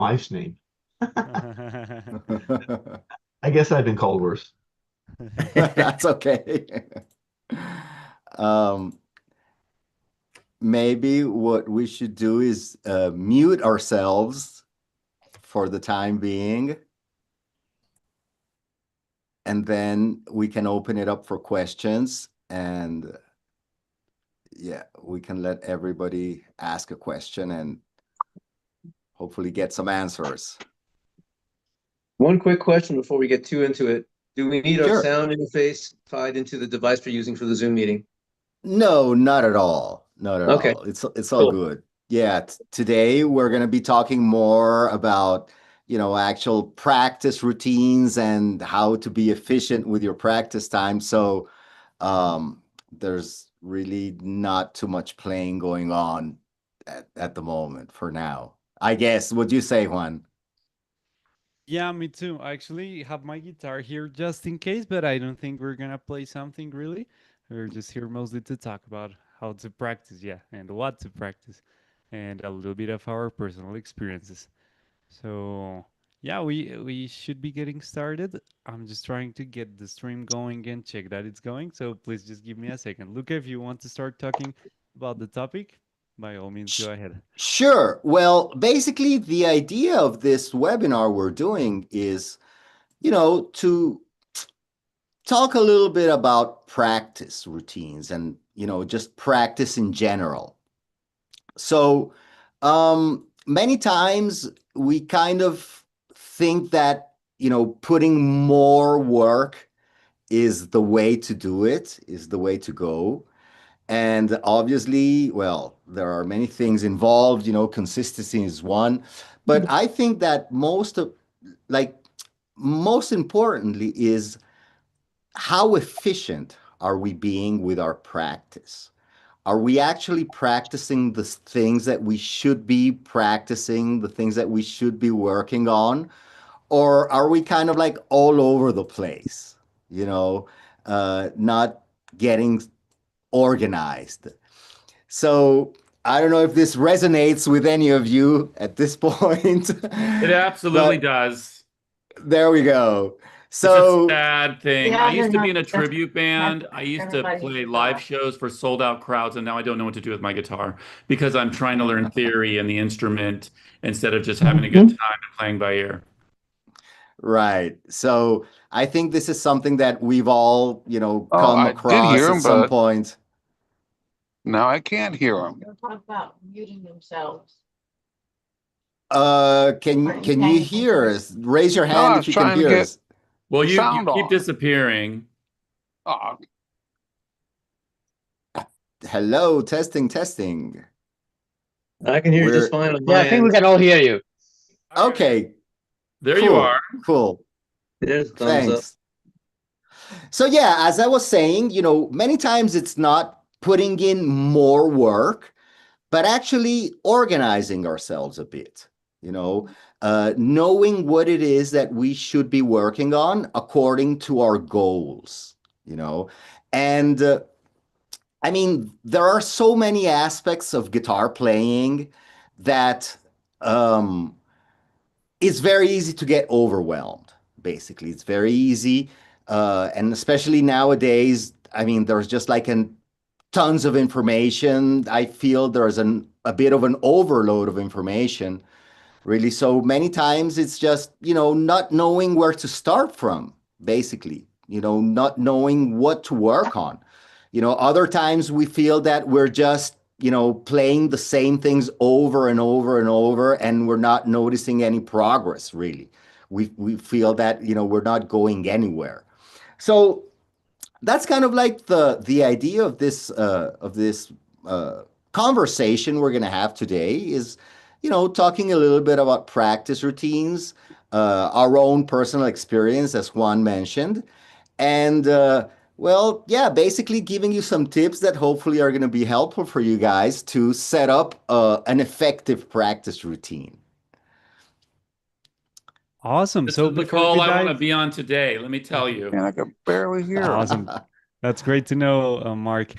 wife's name. I guess I've been called worse. That's okay. Um, Maybe what we should do is mute ourselves for the time being, and then we can open it up for questions. And yeah, we can let everybody ask a question and hopefully get some answers. One quick question before we get too into it. Do we need our Sure. sound interface tied into the device we're using for the Zoom meeting? No, not at all. Not at Okay, all. It's all cool. good. Yeah, today we're going to be talking more about, actual practice routines and how to be efficient with your practice time. So, there's really not too much playing going on at the moment for now. I guess. What do you say, Juan? Yeah, me too. I actually have my guitar here just in case, but I don't think we're gonna play something really. We're just here mostly to talk about how to practice, yeah, and what to practice, and a little bit of our personal experiences. So yeah, we should be getting started. I'm just trying to get the stream going and check that it's going. So please just give me a second. Luca, if you want to start talking about the topic, by all means, go ahead. Sure. Well, basically, the idea of this webinar we're doing is, to talk a little bit about practice routines and, just practice in general. So, many times we kind of think that, putting more work is the way to do it, is the way to go. And obviously, well, there are many things involved, consistency is one. But I think that like, most importantly is how efficient are we being with our practice? Are we actually practicing the things that we should be practicing, the things that we should be working on? Or are we kind of like all over the place, not getting organized? So I don't know if this resonates with any of you at this point, It absolutely but does. there we go. It's a So, sad thing. I used to be in a tribute band. I used to play live shows for sold out crowds, and now I don't know what to do with my guitar because I'm trying to learn theory and the instrument instead of just having a good time and playing by ear. right. So I think this is something that we've all, Oh, come I did across hear at him, some but point. now I can't hear him. They're talking about muting themselves. Can you hear us? Raise your No, I hand was if you can trying to hear get us. Well, the you sound keep on. disappearing. Oh, Hello, testing, testing. I can hear you just We're fine on Yeah, my I think we end. can all hear you. okay. There you are. Cool. There's a thumbs up. Thanks. So yeah, as I was saying, many times it's not putting in more work, but actually organizing ourselves a bit, knowing what it is that we should be working on according to our goals, and I mean, there are so many aspects of guitar playing that um, it's very easy to get overwhelmed. Basically, it's very easy, and especially nowadays. I mean, there's just like tons of information. I feel there's a bit of an overload of information, really. So many times it's just, not knowing where to start from, basically, not knowing what to work on. Other times we feel that we're just, playing the same things over and over and over, and we're not noticing any progress, really. We feel that, we're not going anywhere. So that's kind of like the idea of this conversation we're going to have today is, talking a little bit about practice routines, our own personal experience, as Juan mentioned, and well, yeah, basically giving you some tips that hopefully are going to be helpful for you guys to set up an effective practice routine. Awesome. This So is the before we call I want to dive, be on today, let me tell you. and I can barely hear him. awesome. That's great to know, Mark.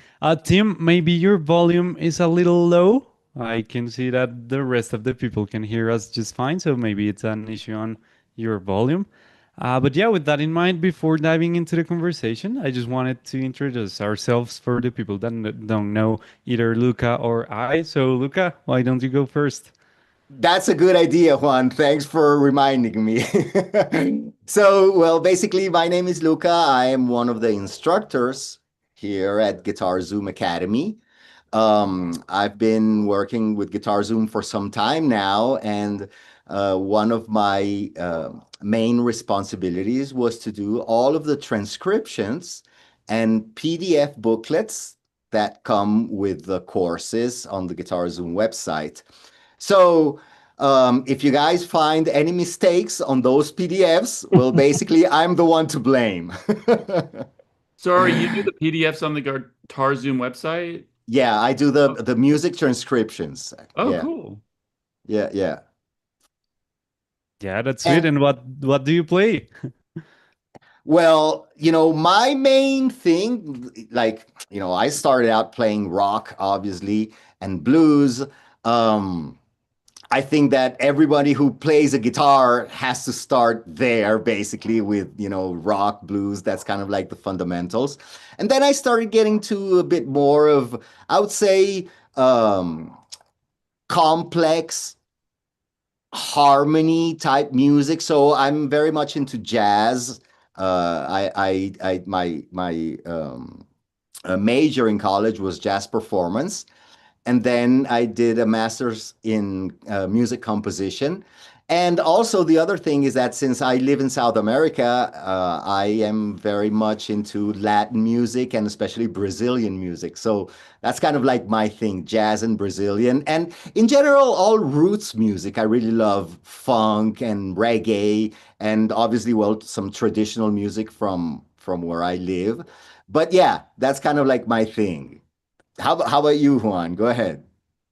Tim, maybe your volume is a little low. I can see that the rest of the people can hear us just fine, so maybe it's an issue on your volume. But yeah, with that in mind, before diving into the conversation, I just wanted to introduce ourselves for the people that don't know either Luca or I. So, Luca, why don't you go first? That's a good idea, Juan. Thanks for reminding me. So, well, basically, my name is Luca. I am one of the instructors here at GuitarZoom Academy. I've been working with GuitarZoom for some time now, and one of my main responsibilities was to do all of the transcriptions and PDF booklets that come with the courses on the GuitarZoom website. So, if you guys find any mistakes on those PDFs, well, basically, I'm the one to blame. Sorry, you do the PDFs on the GuitarZoom website? Yeah, I do the music transcriptions. Oh, Yeah, cool. yeah. Yeah, that's And sweet. And what do you play? well, my main thing, like, I started out playing rock, obviously, and blues. Um, I think that everybody who plays a guitar has to start there, basically, with, rock, blues. That's kind of like the fundamentals. And then I started getting to a bit more of, I would say, complex harmony type music. So I'm very much into jazz. My major in college was jazz performance. And then I did a master's in music composition. And also, the other thing is that since I live in South America, I am very much into Latin music and especially Brazilian music. So that's kind of like my thing, jazz and Brazilian. And in general, all roots music. I really love funk and reggae, and obviously, well, some traditional music from where I live. But yeah, that's kind of like my thing. How about you, Juan? Go ahead.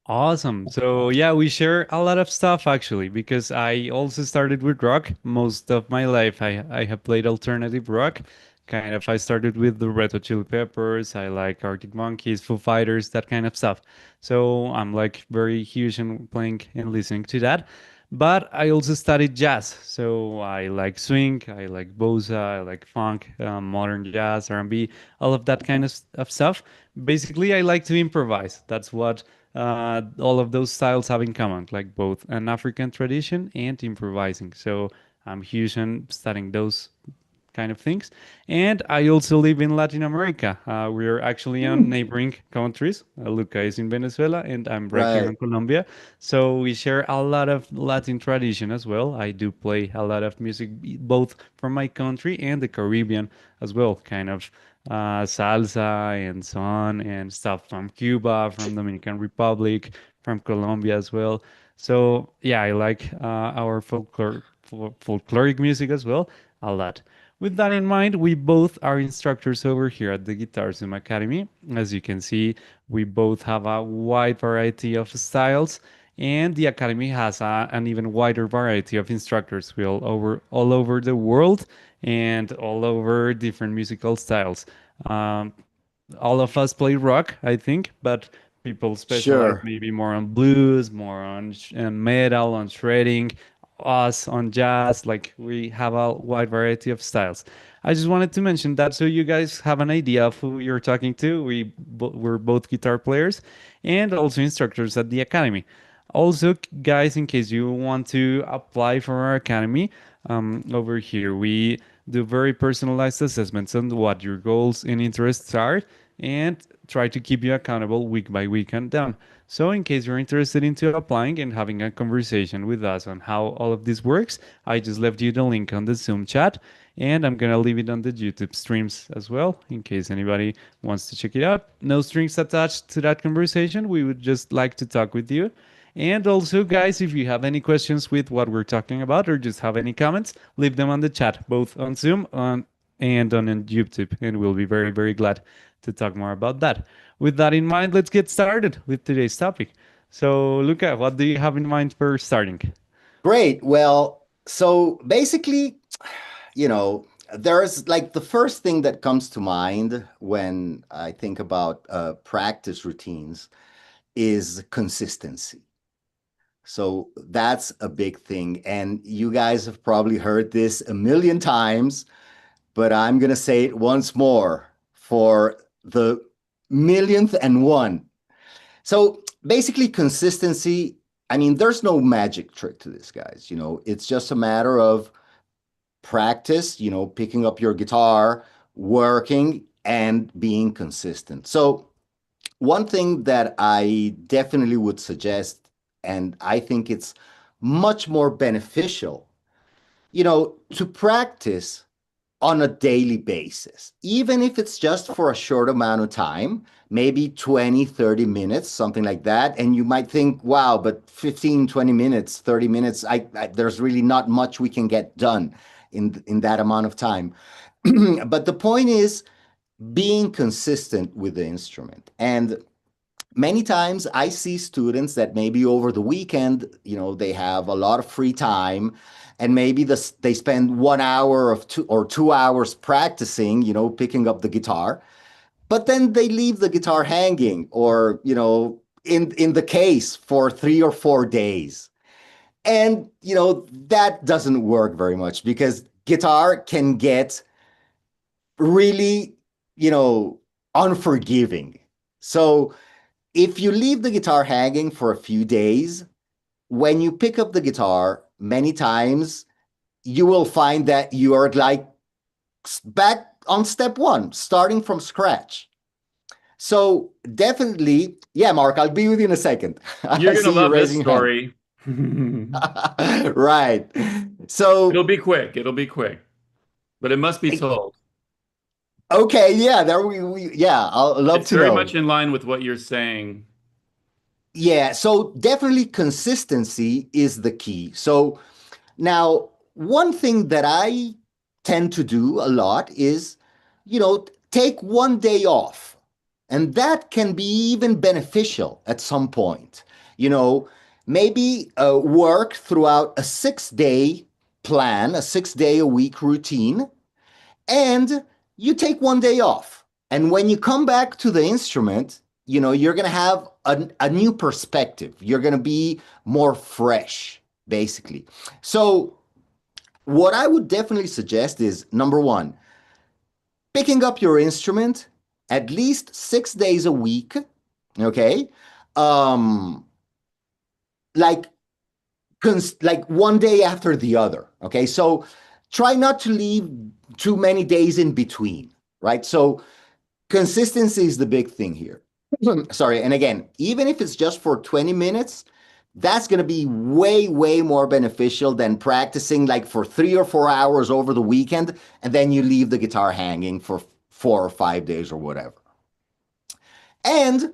Awesome. So yeah, we share a lot of stuff actually because I also started with rock. Most of my life I have played alternative rock. Kind of I started with the Red Hot Chili Peppers. I like Arctic Monkeys, Foo Fighters, that kind of stuff. So I'm like very huge in playing and listening to that. But I also studied jazz. So I like swing, I like bossa, I like funk, modern jazz, R&B, all of that kind of stuff. Basically, I like to improvise. That's what all of those styles have in common, like both an African tradition and improvising. So I'm huge on studying those kind of things. And I also live in Latin America. We're actually on neighboring countries. Luca is in Venezuela, and I'm right here in Right. Colombia. So we share a lot of Latin tradition as well. I do play a lot of music, both from my country and the Caribbean as well, kind of salsa and son and stuff from Cuba, from Dominican Republic, from Colombia as well. So yeah, I like our folkloric music as well a lot. With that in mind, we both are instructors over here at the GuitarZoom Academy. As you can see, we both have a wide variety of styles, and the Academy has an even wider variety of instructors all over the world and all over different musical styles. Um, all of us play rock, I think, but people specialize Sure. maybe more on blues, more on metal, on shredding, us on jazz. Like we have a wide variety of styles. I just wanted to mention that so you guys have an idea of who you're talking to. We're both guitar players and also instructors at the academy. Also, guys, in case you want to apply for our academy, over here we do very personalized assessments on what your goals and interests are and try to keep you accountable week by week and down. So, in case you're interested into applying and having a conversation with us on how all of this works, I just left you the link on the Zoom chat, and I'm gonna leave it on the YouTube streams as well, in case anybody wants to check it out. No strings attached to that conversation. We would just like to talk with you. And also, guys, if you have any questions with what we're talking about or just have any comments, leave them on the chat, both on Zoom and on YouTube, and we'll be very, very glad to talk more about that. With that in mind, let's get started with today's topic. So, Luca, what do you have in mind for starting? Great. Well, so basically, there's like the first thing that comes to mind when I think about practice routines is consistency. So that's a big thing. And you guys have probably heard this a million times, but I'm going to say it once more for the millionth and one. So basically, consistency, I mean, there's no magic trick to this, guys. You know, it's just a matter of practice, you know, picking up your guitar, working, and being consistent. So one thing that I definitely would suggest, and I think it's much more beneficial, you know, to practice on a daily basis, even if it's just for a short amount of time, maybe 20, 30 minutes, something like that. And you might think, wow, but 15, 20 minutes, 30 minutes, there's really not much we can get done in that amount of time. But the point is being consistent with the instrument. And many times I see students that maybe over the weekend, you know, they have a lot of free time and maybe they spend 1 hour or 2 hours practicing, you know, picking up the guitar, but then they leave the guitar hanging or, you know, in the case for 3 or 4 days. And, you know, that doesn't work very much because guitar can get really, you know, unforgiving. So if you leave the guitar hanging for a few days, when you pick up the guitar, many times you will find that you are like back on step one, starting from scratch. So definitely, yeah, Mark, I'll be with you in a second. You're going to love this story. Right. So it'll be quick. It'll be quick, but it must be told. Okay, yeah, I'll love it's to know. very much in line with what you're saying. Yeah, so definitely consistency is the key. So now, one thing that I tend to do a lot is, you know, take one day off. And that can be even beneficial at some point. You know, maybe work throughout a 6-day plan, a 6-day-a-week routine, and you take one day off. And when you come back to the instrument, you know, you're going to have a new perspective. You're going to be more fresh, basically. So what I would definitely suggest is, number one, picking up your instrument at least 6 days a week, okay? Like one day after the other, okay? So try not to leave too many days in between, right? So consistency is the big thing here. Sorry, and again, even if it's just for 20 minutes, that's going to be way, way more beneficial than practicing like for 3 or 4 hours over the weekend, and then you leave the guitar hanging for 4 or 5 days or whatever. And,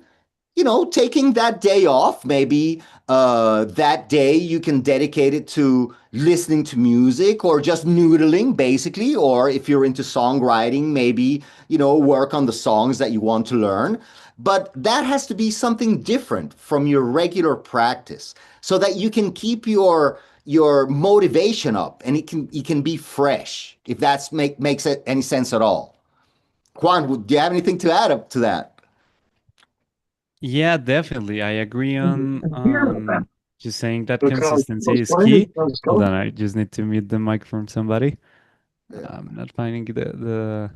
you know, taking that day off, maybe that day you can dedicate it to listening to music or just noodling, basically. Or if you're into songwriting, maybe, you know, work on the songs that you want to learn. But that has to be something different from your regular practice so that you can keep your motivation up and it can be fresh, if that makes any sense at all. Juan, do you have anything to add up to that? Yeah, definitely. I agree on just saying that consistency is key. Hold on, I just need to mute the mic from somebody. I'm not finding the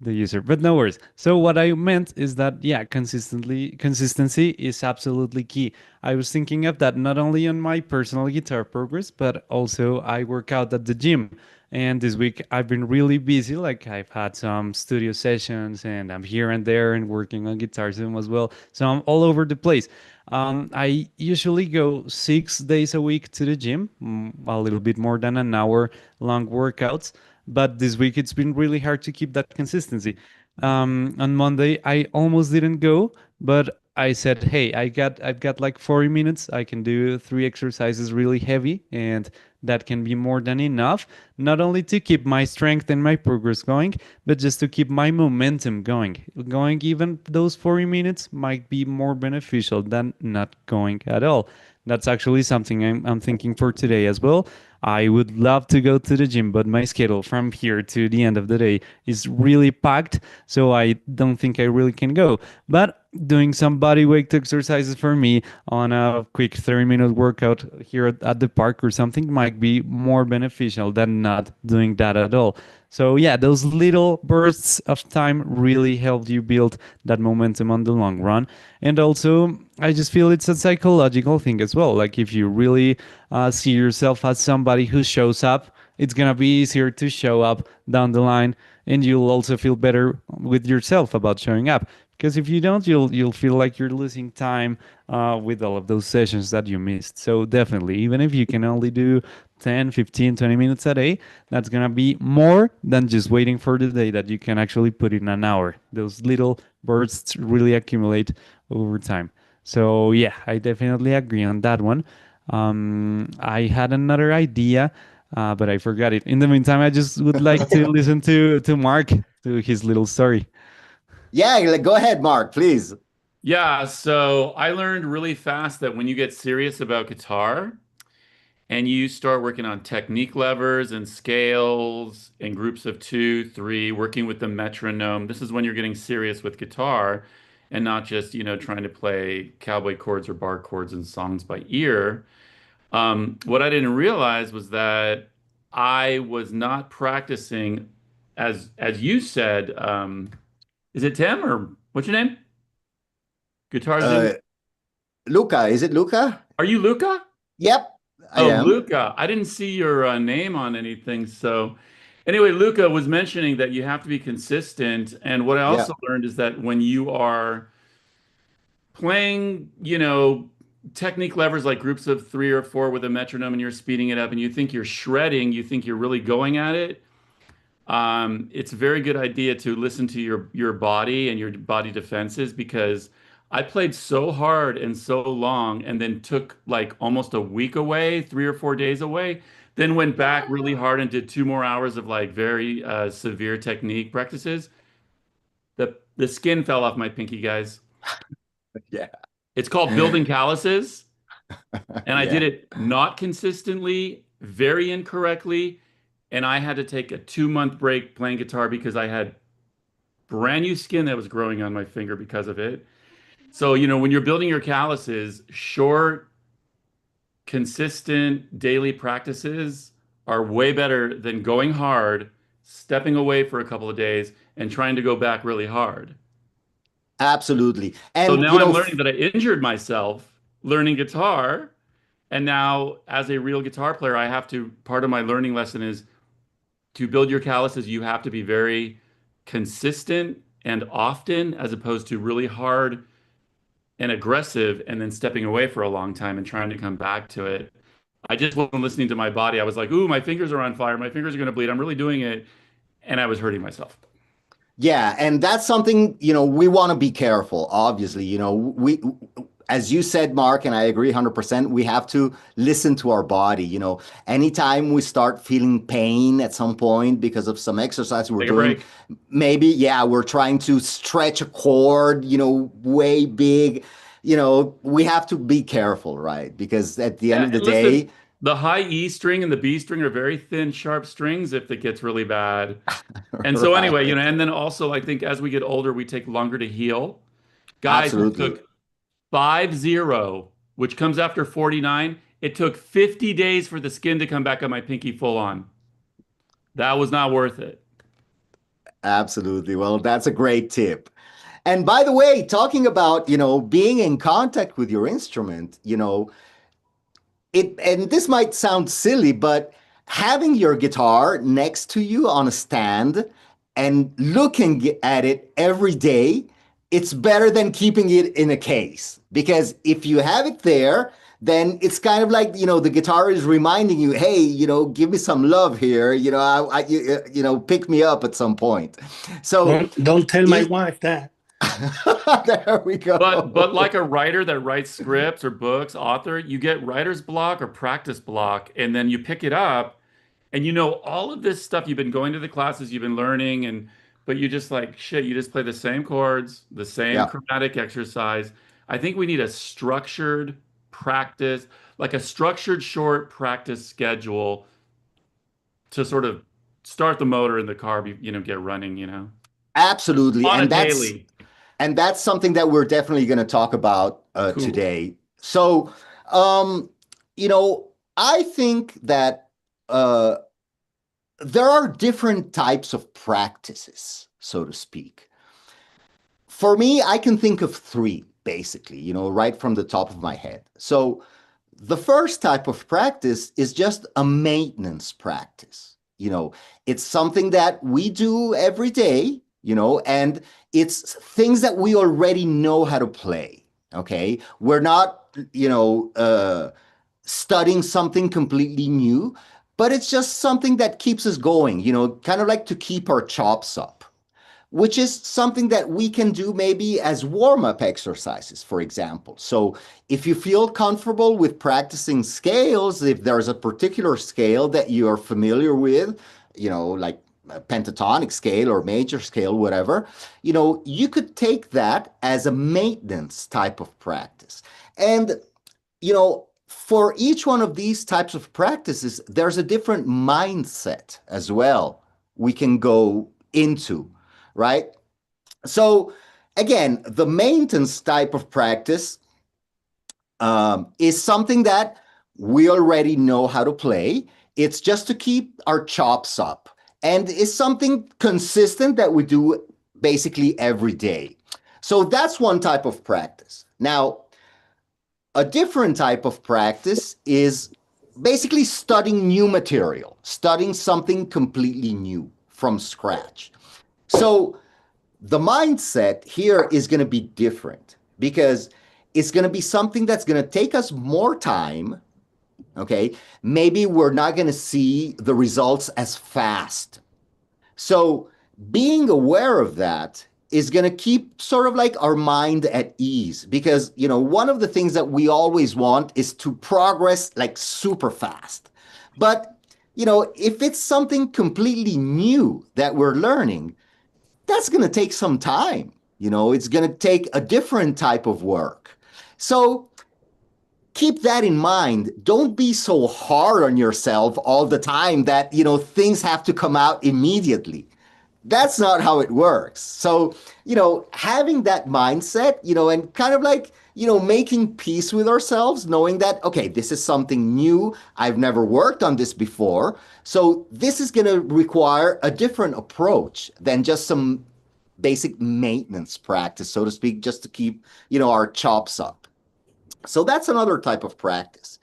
user, but no worries. So what I meant is that, yeah, consistency is absolutely key. I was thinking of that not only on my personal guitar progress, but also I work out at the gym. And this week I've been really busy. Like I've had some studio sessions and I'm here and there and working on GuitarZoom as well. So I'm all over the place. I usually go 6 days a week to the gym, a little bit more than an hour long workouts. But this week it's been really hard to keep that consistency. On Monday I almost didn't go, but I said, hey, I've got like 40 minutes. I can do 3 exercises really heavy, and that can be more than enough, not only to keep my strength and my progress going, but just to keep my momentum going. Going even those 40 minutes might be more beneficial than not going at all. That's actually something I'm thinking for today as well. I would love to go to the gym, but my schedule from here to the end of the day is really packed, so I don't think I really can go. But doing some body weight exercises for me on a quick 30-minute workout here at the park or something might be more beneficial than not doing that at all. So yeah, those little bursts of time really help you build that momentum on the long run. And also, I just feel it's a psychological thing as well. Like if you really see yourself as somebody who shows up, it's gonna be easier to show up down the line, and you'll also feel better with yourself about showing up. Because if you don't, you'll feel like you're losing time with all of those sessions that you missed. So definitely, even if you can only do 10, 15, 20 minutes a day, that's gonna be more than just waiting for the day that you can actually put in an hour. Those little bursts really accumulate over time. So yeah, I definitely agree on that one. I had another idea, but I forgot it. In the meantime, I just would like to listen to Mark, to his little story. Yeah, go ahead, Mark, please. Yeah, so I learned really fast that when you get serious about guitar and you start working on technique levers and scales in groups of two, three, working with the metronome, this is when you're getting serious with guitar and not just, trying to play cowboy chords or bar chords and songs by ear. What I didn't realize was that I was not practicing as you said, is it Tim or what's your name? GuitarZoom? Luca, is it Luca? Are you Luca? Yep, I Oh, am. Luca. I didn't see your name on anything. So, anyway, Luca was mentioning that you have to be consistent. And what I Yeah, also learned is that when you are playing, technique levers like groups of three or four with a metronome and you're speeding it up and you think you're shredding, you think you're really going at it. It's a very good idea to listen to your body and your body defenses because I played so hard and so long and then took like almost a week away, 3 or 4 days away, then went back really hard and did 2 more hours of like very severe technique practices. The skin fell off my pinky, guys. yeah, It's called building calluses, and I did yeah. it not consistently, very incorrectly, and I had to take a 2 month break playing guitar because I had brand new skin that was growing on my finger because of it. So, when you're building your calluses, short, consistent daily practices are way better than going hard, stepping away for a couple of days, and trying to go back really hard. Absolutely. So And now I'm learning that I injured myself learning guitar. And now, as a real guitar player, part of my learning lesson is to build your calluses, you have to be very consistent and often, as opposed to really hard and aggressive and then stepping away for a long time and trying to come back to it. I just wasn't listening to my body. I was like, ooh, my fingers are on fire. My fingers are going to bleed. I'm really doing it. And I was hurting myself. yeah, and that's something, we want to be careful, obviously. As you said, Mark, and I agree 100%, we have to listen to our body. Anytime we start feeling pain at some point because of some exercise we're Take a doing, break. maybe, yeah, we're trying to stretch a chord, way big. We have to be careful, right? Because at the end Yeah, of the and listen, day, the high E string and the B string are very thin, sharp strings if it gets really bad. And so anyway, right, and then also I think as we get older, we take longer to heal. Guys, it absolutely. took 50, which comes after 49. It took 50 days for the skin to come back on my pinky full on. That was not worth it. Absolutely. Well, that's a great tip. And by the way, talking about, being in contact with your instrument, and this might sound silly, but having your guitar next to you on a stand and looking at it every day, it's better than keeping it in a case. Because if you have it there, then it's kind of like, the guitar is reminding you, hey, give me some love here, pick me up at some point. So Don't tell my wife that. there we go. But like a writer that writes scripts or books, author, you get writer's block or practice block, and then you pick it up, and all of this stuff you've been going to the classes, you've been learning, but you just like shit, you just play the same chords, the same Yeah, chromatic exercise. I think we need a structured practice, like a structured short practice schedule to sort of start the motor in the car, get running, absolutely. on a And that's daily. And that's something that we're definitely going to talk about Cool. today. So, you know, I think that there are different types of practices, so to speak. For me, I can think of three, basically, you know, right from the top of my head. So the first type of practice is just a maintenance practice. You know, it's something that we do every day, you know, and it's things that we already know how to play. Okay. We're not, you know, studying something completely new, but it's just something that keeps us going, you know, kind of like to keep our chops up, which is something that we can do maybe as warm-up exercises, for example. So if you feel comfortable with practicing scales, if there's a particular scale that you are familiar with, you know, like a pentatonic scale or major scale, whatever, you know, you could take that as a maintenance type of practice. And, you know, for each one of these types of practices, there's a different mindset as well we can go into, right? So again, the maintenance type of practice is something that we already know how to play. It's just to keep our chops up, and it's something consistent that we do basically every day. So that's one type of practice. Now, a different type of practice is basically studying new material, studying something completely new from scratch. So the mindset here is going to be different because it's going to be something that's going to take us more time. Okay. Maybe we're not going to see the results as fast. So being aware of that is going to keep sort of like our mind at ease because, you know, one of the things that we always want is to progress like super fast. But, you know, if it's something completely new that we're learning, that's going to take some time. You know, it's going to take a different type of work. So keep that in mind. Don't be so hard on yourself all the time that, you know, things have to come out immediately. That's not how it works. So, you know, having that mindset, you know, and kind of like, you know, making peace with ourselves, knowing that, okay, this is something new. I've never worked on this before. So this is going to require a different approach than just some basic maintenance practice, so to speak, just to keep, you know, our chops up. So that's another type of practice.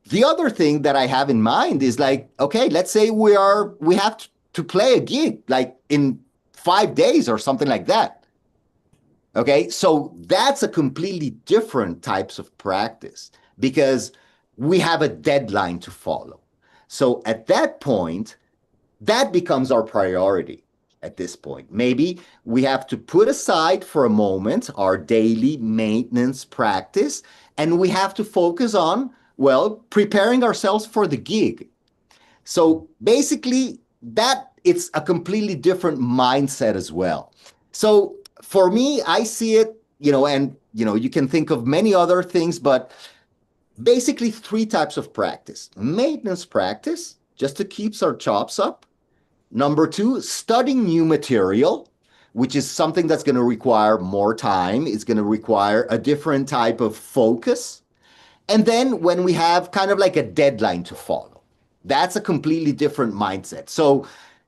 The other thing that I have in mind is like, okay, let's say we have to play a gig like in 5 days or something like that. Okay, so that's a completely different types of practice because we have a deadline to follow. So at that point, that becomes our priority at this point. Maybe we have to put aside for a moment our daily maintenance practice and we have to focus on, well, preparing ourselves for the gig. So basically, that it's a completely different mindset as well. So for me, I see it, you know, and, you know, you can think of many other things, but basically three types of practice. Maintenance practice, just to keep our chops up. Number two, studying new material, which is something that's going to require more time. It's going to require a different type of focus. And then when we have kind of like a deadline to follow, that's a completely different mindset. So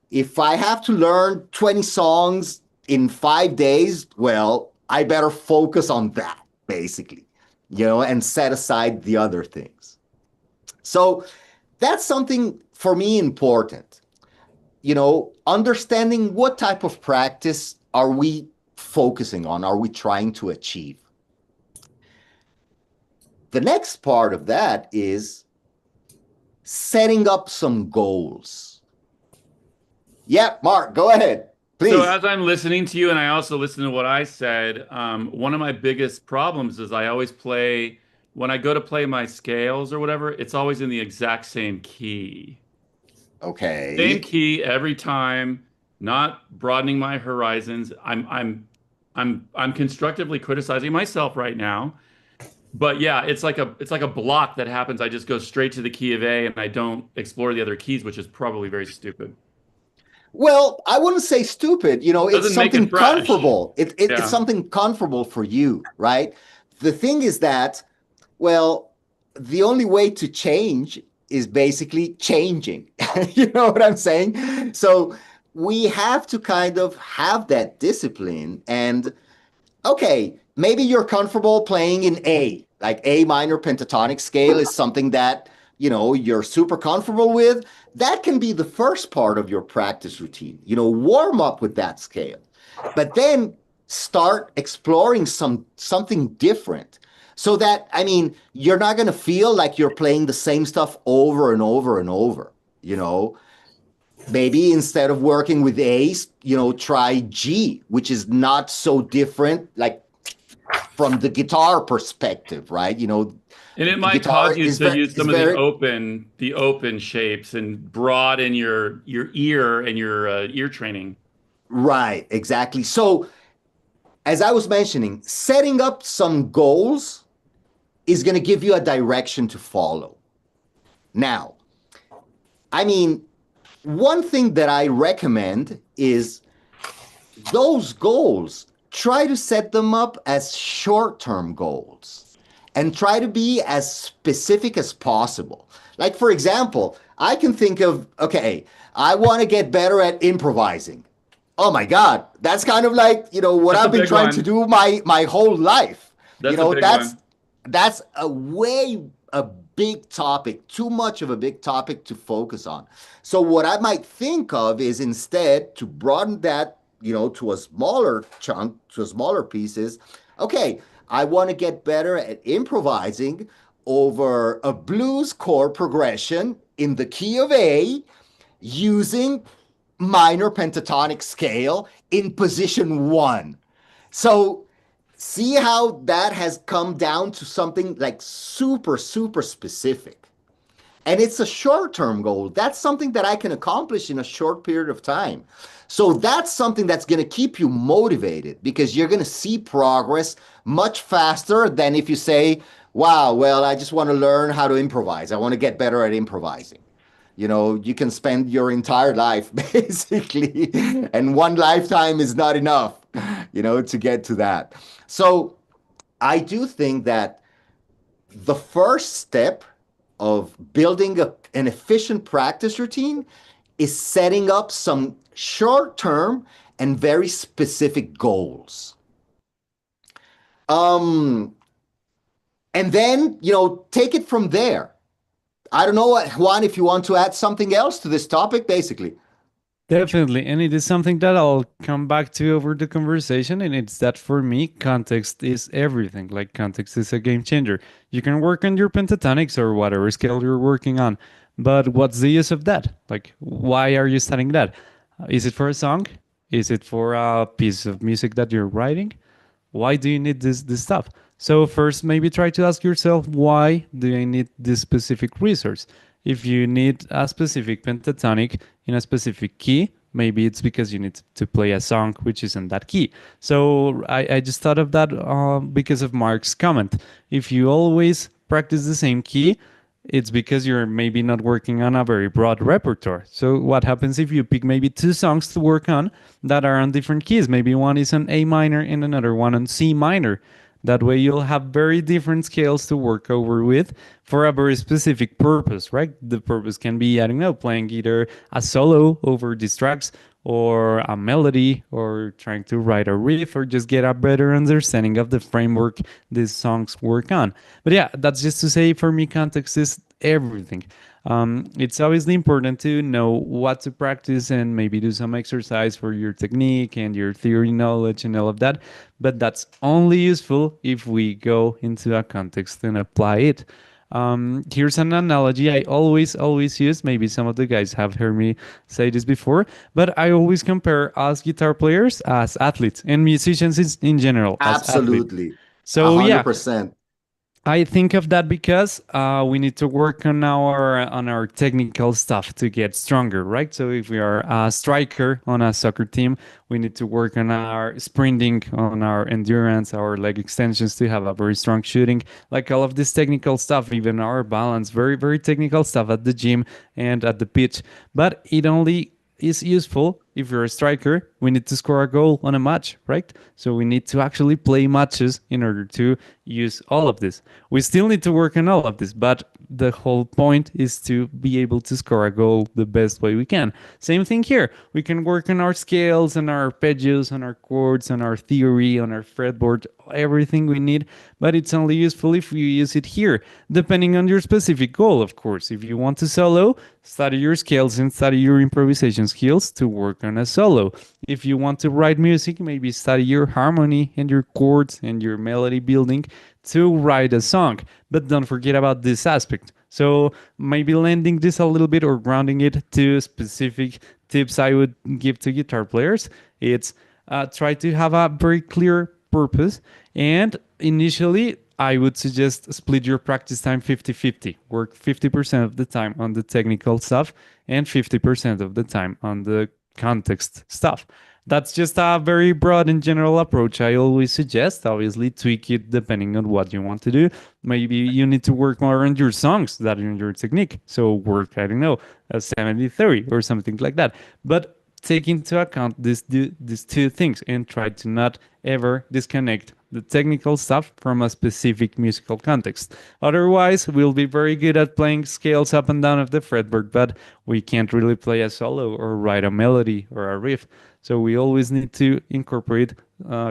if I have to learn 20 songs in 5 days, well, I better focus on that, basically, you know, and set aside the other things. So that's something for me important. You know, understanding what type of practice are we focusing on, are we trying to achieve? The next part of that is setting up some goals. Yeah, Mark, go ahead, please. So as I'm listening to you, and I also listen to what I said, one of my biggest problems is I always play, when I go to play my scales or whatever, it's always in the exact same key. Okay. Same key every time, not broadening my horizons. I'm constructively criticizing myself right now. But yeah, it's like a block that happens. I just go straight to the key of A and I don't explore the other keys, which is probably very stupid. Well, I wouldn't say stupid. You know, it's Doesn't make it something fresh. comfortable. Yeah. It's something comfortable for you, right? The thing is that, well, the only way to change is basically changing. You know what I'm saying? So we have to kind of have that discipline. And okay, maybe you're comfortable playing in A, like A minor pentatonic scale is something that, you know, you're super comfortable with. That can be the first part of your practice routine. You know, warm up with that scale, but then start exploring something different. So that, I mean, you're not going to feel like you're playing the same stuff over and over and over, you know. Maybe instead of working with A's, you know, try G, which is not so different, like from the guitar perspective, right? You know, And it might guitar cause you is to use some of very- the open shapes and broaden your ear and your ear training. Right, exactly. So, as I was mentioning, setting up some goals is going to give you a direction to follow. Now, I mean, one thing that I recommend is those goals, try to set them up as short-term goals and try to be as specific as possible. Like, for example, I can think of, okay, I want to get better at improvising. Oh my God, that's kind of like, you know, what That's a I've been big trying one. to do my whole life. That's You know, a big one. that's a big topic, too much of a big topic to focus on. So what I might think of is instead to broaden that, you know, to a smaller chunk, to smaller pieces. Okay, I want to get better at improvising over a blues chord progression in the key of A using minor pentatonic scale in position 1. So see how that has come down to something like super, super specific. And it's a short-term goal. That's something that I can accomplish in a short period of time. So that's something that's going to keep you motivated because you're going to see progress much faster than if you say, wow, well, I just want to learn how to improvise. I want to get better at improvising. You know, you can spend your entire life basically, and one lifetime is not enough, you know, to get to that. So I do think that the first step of building an efficient practice routine is setting up some short-term and very specific goals. And then, you know, take it from there. I don't know, Juan, if you want to add something else to this topic, basically. Definitely. And it is something that I'll come back to over the conversation. And it's that for me, context is everything. Like, context is a game changer. You can work on your pentatonics or whatever scale you're working on. But what's the use of that? Like, why are you studying that? Is it for a song? Is it for a piece of music that you're writing? Why do you need this stuff? So first, maybe try to ask yourself, why do I need this specific resource? If you need a specific pentatonic in a specific key, maybe it's because you need to play a song which is in that key. So I just thought of that because of Mark's comment. If you always practice the same key, it's because you're maybe not working on a very broad repertoire. So what happens if you pick maybe 2 songs to work on that are on different keys? Maybe one is on A minor and another one on C minor. That way you'll have very different scales to work over with for a very specific purpose, right? The purpose can be, I don't know, playing either a solo over these tracks or a melody or trying to write a riff or just get a better understanding of the framework these songs work on. But yeah, that's just to say for me, context is everything. It's obviously important to know what to practice and maybe do some exercise for your technique and your theory knowledge and all of that. But that's only useful if we go into a context and apply it. Here's an analogy I always use. Maybe some of the guys have heard me say this before, but I always compare us guitar players as athletes and musicians in general. Absolutely. So 100%. yeah, I think of that because we need to work on our technical stuff to get stronger, right? So if we are a striker on a soccer team, we need to work on our sprinting, on our endurance, our leg extensions to have a very strong shooting, like all of this technical stuff, even our balance, very, very technical stuff at the gym and at the pitch. But it only is useful if you're a striker. We need to score a goal on a match, right? So we need to actually play matches in order to use all of this. We still need to work on all of this, but the whole point is to be able to score a goal the best way we can. Same thing here. We can work on our scales, on our arpeggios, on our chords, on our theory, on our fretboard, everything we need, but it's only useful if you use it here, depending on your specific goal, of course. If you want to solo, study your scales and study your improvisation skills to work on a solo. If you want to write music, maybe study your harmony and your chords and your melody building to write a song. But don't forget about this aspect. So maybe lending this a little bit or grounding it to specific tips I would give to guitar players. It's try to have a very clear purpose. And initially, I would suggest split your practice time 50-50. Work 50% of the time on the technical stuff and 50% of the time on the context stuff. That's just a very broad and general approach I always suggest. Obviously, tweak it depending on what you want to do. Maybe you need to work more on your songs than on your technique. So work, I don't know, a 70-30 or something like that. But take into account these two things and try to not ever disconnect the technical stuff from a specific musical context. Otherwise, we'll be very good at playing scales up and down of the fretboard, but we can't really play a solo or write a melody or a riff. So we always need to incorporate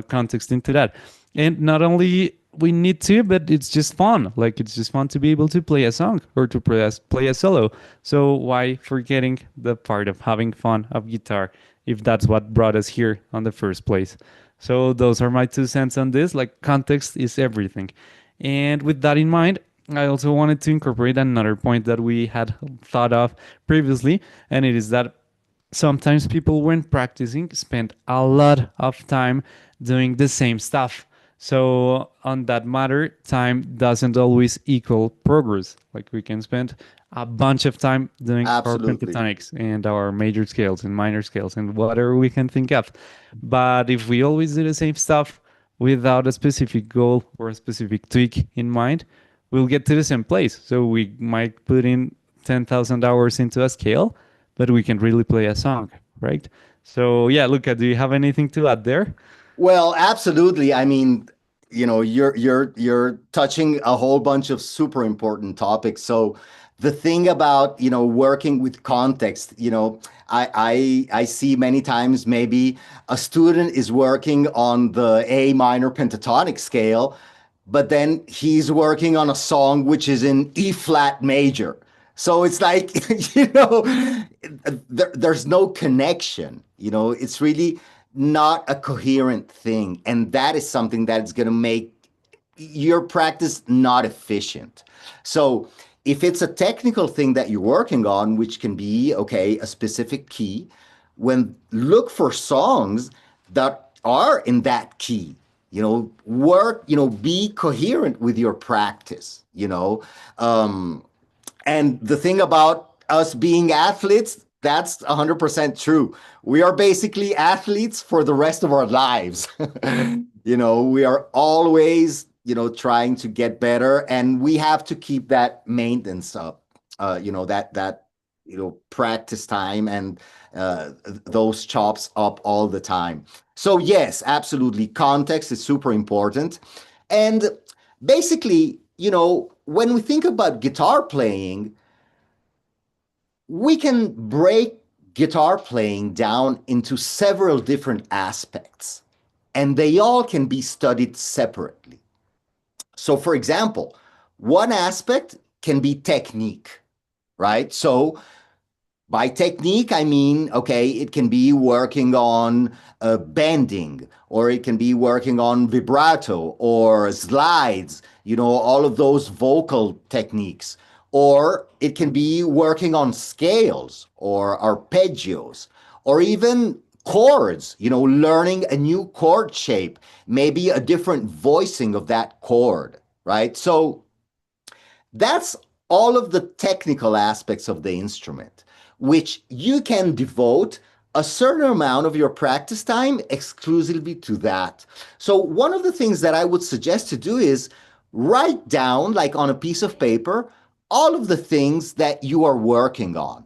context into that. And not only we need to, but it's just fun. Like, it's just fun to be able to play a song or to play a solo. So why forgetting the part of having fun of guitar if that's what brought us here on the first place? So those are my 2 cents on this. Like, context is everything. And with that in mind, I also wanted to incorporate another point that we had thought of previously, and it is that sometimes people, when practicing, spend a lot of time doing the same stuff. So on that matter, time doesn't always equal progress. Like, we can spend a bunch of time doing our Absolutely. pentatonics and our major scales and minor scales and whatever we can think of. But if we always do the same stuff without a specific goal or a specific tweak in mind, we'll get to the same place. So we might put in 10,000 hours into a scale, but we can really play a song, right? So yeah, Luca, do you have anything to add there? Well, absolutely. I mean, you're touching a whole bunch of super important topics. So the thing about, working with context, I see many times maybe a student is working on the A minor pentatonic scale, but then he's working on a song which is in E flat major. So it's like, there's no connection, it's really not a coherent thing. And that is something that's going to make your practice not efficient. So if it's a technical thing that you're working on, which can be, a specific key, look for songs that are in that key, be coherent with your practice, and the thing about us being athletes, that's 100% true. We are basically athletes for the rest of our lives. We are always, trying to get better, and we have to keep that maintenance up, practice time and those chops up all the time. So yes, absolutely. Context is super important. And basically, when we think about guitar playing, we can break guitar playing down into several different aspects, and they all can be studied separately. So, for example, one aspect can be technique, right? So by technique, I mean, it can be working on bending, or it can be working on vibrato or slides, all of those vocal techniques. Or it can be working on scales or arpeggios, or even chords, learning a new chord shape, maybe a different voicing of that chord, right? So that's all of the technical aspects of the instrument, which you can devote a certain amount of your practice time exclusively to that. So one of the things that I would suggest to do is write down, like on a piece of paper, all of the things that you are working on,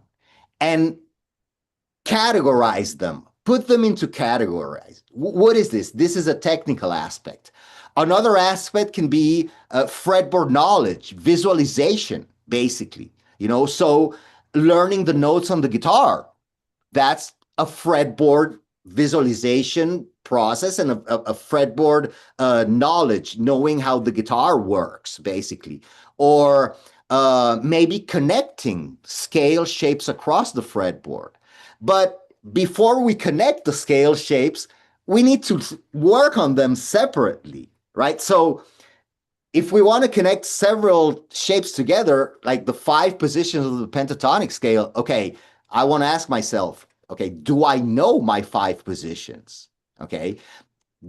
and categorize them, put them into categories. What is this? This is a technical aspect. Another aspect can be fretboard knowledge, visualization, basically. So learning the notes on the guitar, that's a fretboard visualization process and a fretboard knowledge, knowing how the guitar works, basically. Or maybe connecting scale shapes across the fretboard. But before we connect the scale shapes, we need to work on them separately, right? So if we want to connect several shapes together, like the 5 positions of the pentatonic scale, okay, I want to ask myself, okay, do I know my 5 positions? Okay,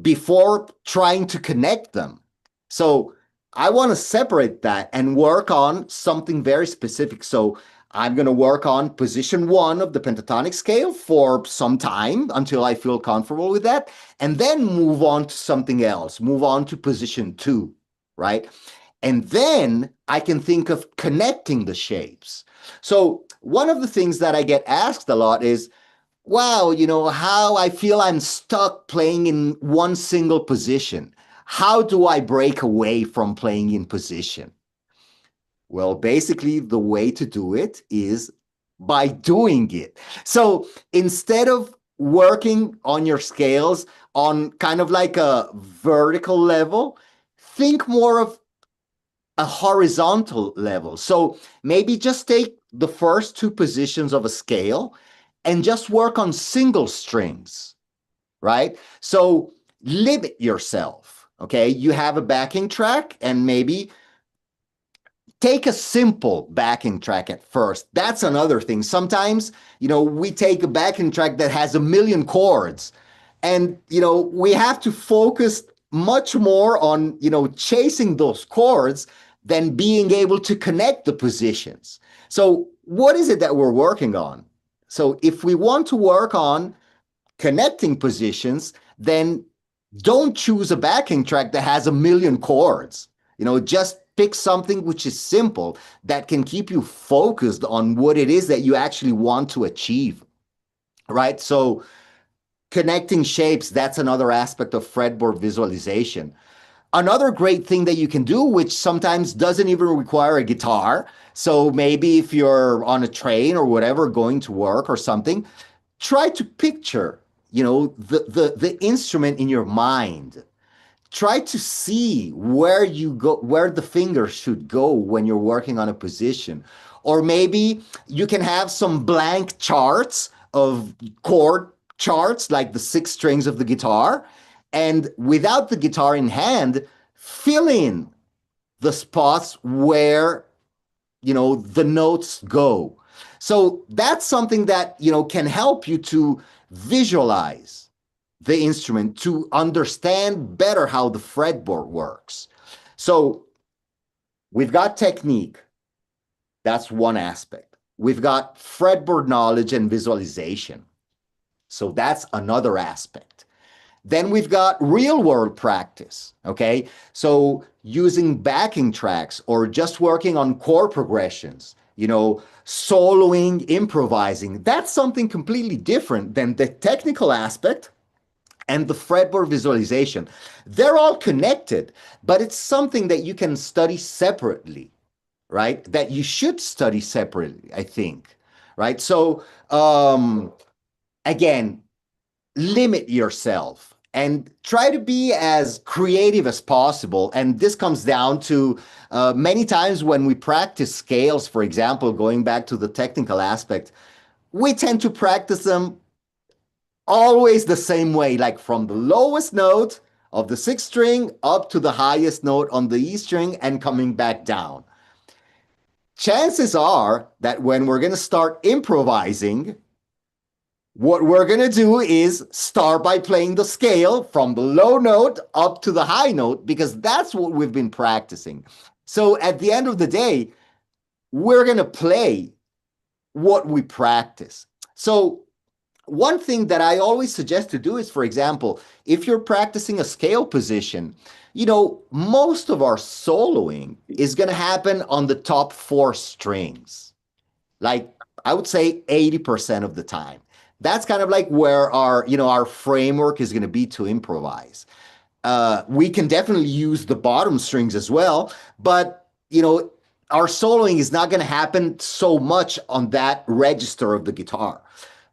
before trying to connect them. So I want to separate that and work on something very specific. So I'm going to work on position 1 of the pentatonic scale for some time until I feel comfortable with that, and then move on to something else, move on to position 2, right? And then I can think of connecting the shapes. So one of the things that I get asked a lot is, wow, how I feel I'm stuck playing in one single position. How do I break away from playing in position? Well, basically, the way to do it is by doing it. So instead of working on your scales on kind of like a vertical level, think more of a horizontal level. So maybe just take the first 2 positions of a scale and just work on single strings, right? So limit yourself, okay? You have a backing track and maybe take a simple backing track at first. That's another thing. Sometimes, we take a backing track that has 1,000,000 chords and, we have to focus much more on, chasing those chords than being able to connect the positions. So what is it that we're working on? So if we want to work on connecting positions, then don't choose a backing track that has 1,000,000 chords. Just pick something which is simple that can keep you focused on what it is that you actually want to achieve, right? So connecting shapes, that's another aspect of fretboard visualization. Another great thing that you can do, which sometimes doesn't even require a guitar. So maybe if you're on a train or whatever, going to work or something, try to picture, the instrument in your mind. Try to see where you go, where the finger should go when you're working on a position. Or maybe you can have some blank charts of chord charts, like the 6 strings of the guitar. And without the guitar in hand, fill in the spots where, the notes go. So that's something that, can help you to visualize the instrument, to understand better how the fretboard works. So we've got technique. That's one aspect. We've got fretboard knowledge and visualization. So that's another aspect. Then we've got real world practice, okay? So using backing tracks or just working on chord progressions, soloing, improvising, that's something completely different than the technical aspect and the fretboard visualization. They're all connected, but it's something that you can study separately, right? That you should study separately, I think, right? So again, limit yourself and try to be as creative as possible. And this comes down to many times when we practice scales, for example, going back to the technical aspect, we tend to practice them always the same way, like from the lowest note of the 6th string up to the highest note on the E string and coming back down. Chances are that when we're going to start improvising, what we're going to do is start by playing the scale from the low note up to the high note, because that's what we've been practicing. So at the end of the day, we're going to play what we practice. So one thing that I always suggest to do is, for example, if you're practicing a scale position, most of our soloing is going to happen on the top 4 strings. Like I would say 80% of the time. that's kind of like where our framework is going to be to improvise. We can definitely use the bottom strings as well, but our soloing is not going to happen so much on that register of the guitar.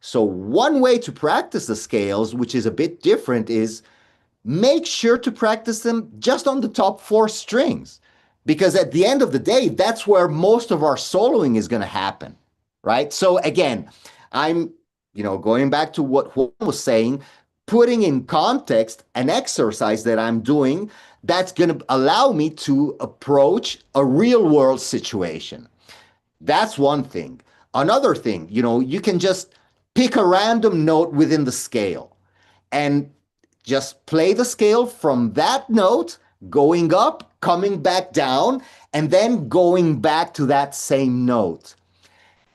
So one way to practice the scales, which is a bit different, is make sure to practice them just on the top 4 strings, because at the end of the day, that's where most of our soloing is going to happen, right? So again, I'm going back to what Juan was saying, putting in context an exercise that I'm doing that's going to allow me to approach a real world situation. That's one thing. Another thing, you can just pick a random note within the scale and just play the scale from that note, going up, coming back down, and then going back to that same note.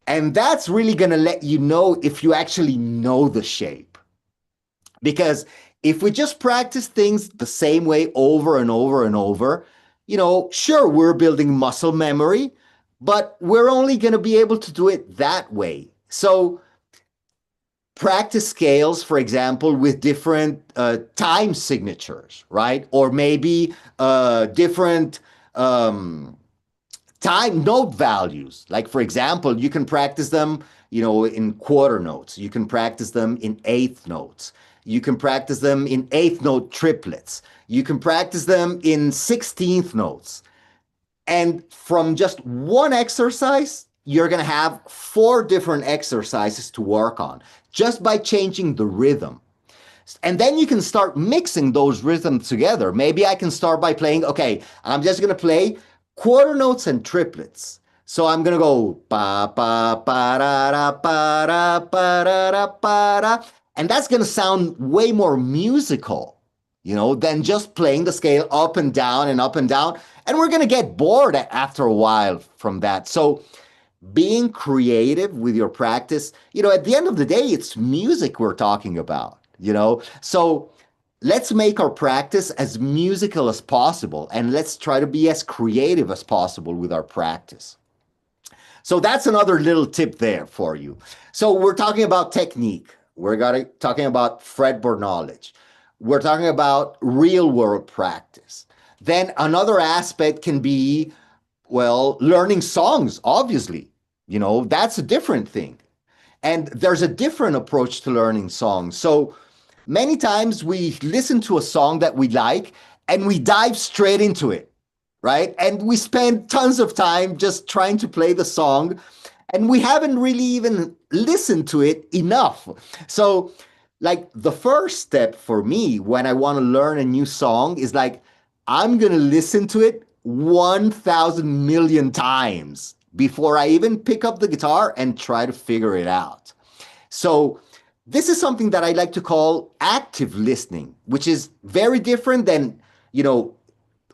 And that's really going to let you know if you actually know the shape. Because if we just practice things the same way over and over and over, sure, we're building muscle memory, but we're only going to be able to do it that way. So practice scales, for example, with different time signatures, right? Or maybe different time note values. Like, for example, you can practice them, in quarter notes. You can practice them in eighth notes. You can practice them in eighth note triplets. You can practice them in 16th notes. And from just one exercise, you're going to have 4 different exercises to work on just by changing the rhythm. And then you can start mixing those rhythms together. Maybe I can start by playing, okay, I'm just going to play quarter notes and triplets. So I'm going to go pa pa pa ra ra pa ra pa ra ra pa ra. And that's going to sound way more musical, than just playing the scale up and down and up and down. And we're going to get bored after a while from that. So being creative with your practice, at the end of the day, it's music we're talking about, So let's make our practice as musical as possible, and let's try to be as creative as possible with our practice. So that's another little tip there for you. So we're talking about technique. We're talking about fretboard knowledge. We're talking about real world practice. Then another aspect can be, learning songs, obviously. That's a different thing. And there's a different approach to learning songs. So many times we listen to a song that we like and we dive straight into it, right? And we spend tons of time just trying to play the song, and we haven't really even listened to it enough. So like the first step for me when I want to learn a new song is like, I'm going to listen to it 1,000 million times before I even pick up the guitar and try to figure it out. So this is something that I like to call active listening, which is very different than,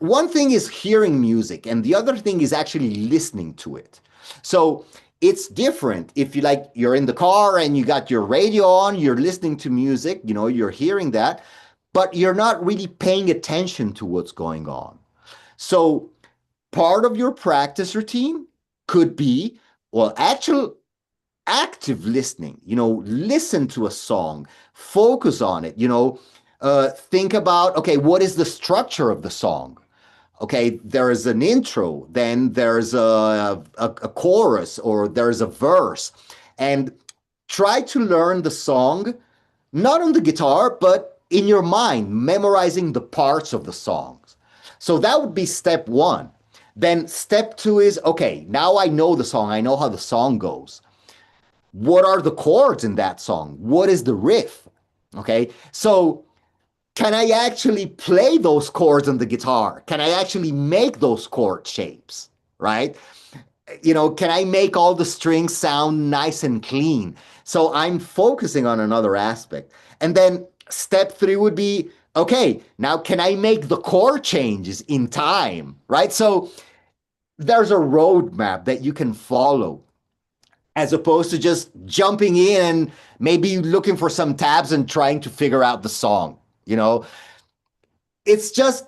one thing is hearing music and the other thing is actually listening to it. So it's different if you're in the car and you got your radio on, you're listening to music, you're hearing that, but you're not really paying attention to what's going on. So part of your practice routine could be, actual active listening, listen to a song, focus on it, think about, okay, what is the structure of the song? Okay, there is an intro, then there's a chorus, or there's a verse, and try to learn the song, not on the guitar, but in your mind, memorizing the parts of the songs. So that would be step 1. Then step 2 is, okay, now I know the song. I know how the song goes. What are the chords in that song? What is the riff? Okay, so can I actually play those chords on the guitar? Can I actually make those chord shapes, right? Can I make all the strings sound nice and clean? So I'm focusing on another aspect. And then step 3 would be, okay, now can I make the chord changes in time, right? So there's a roadmap that you can follow, as opposed to just jumping in and maybe looking for some tabs and trying to figure out the song. It's just,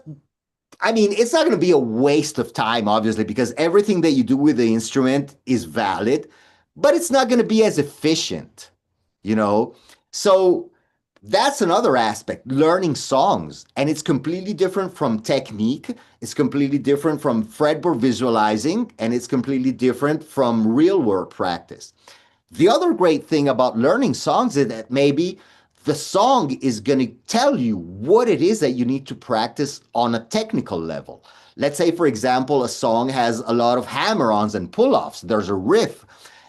it's not going to be a waste of time, obviously, because everything that you do with the instrument is valid, but it's not going to be as efficient. you know? So that's another aspect, learning songs. And it's completely different from technique. It's completely different from fretboard visualizing, and it's completely different from real world practice. The other great thing about learning songs is that maybe the song is going to tell you what it is that you need to practice on a technical level. Let's say, for example, a song has a lot of hammer-ons and pull-offs. There's a riff,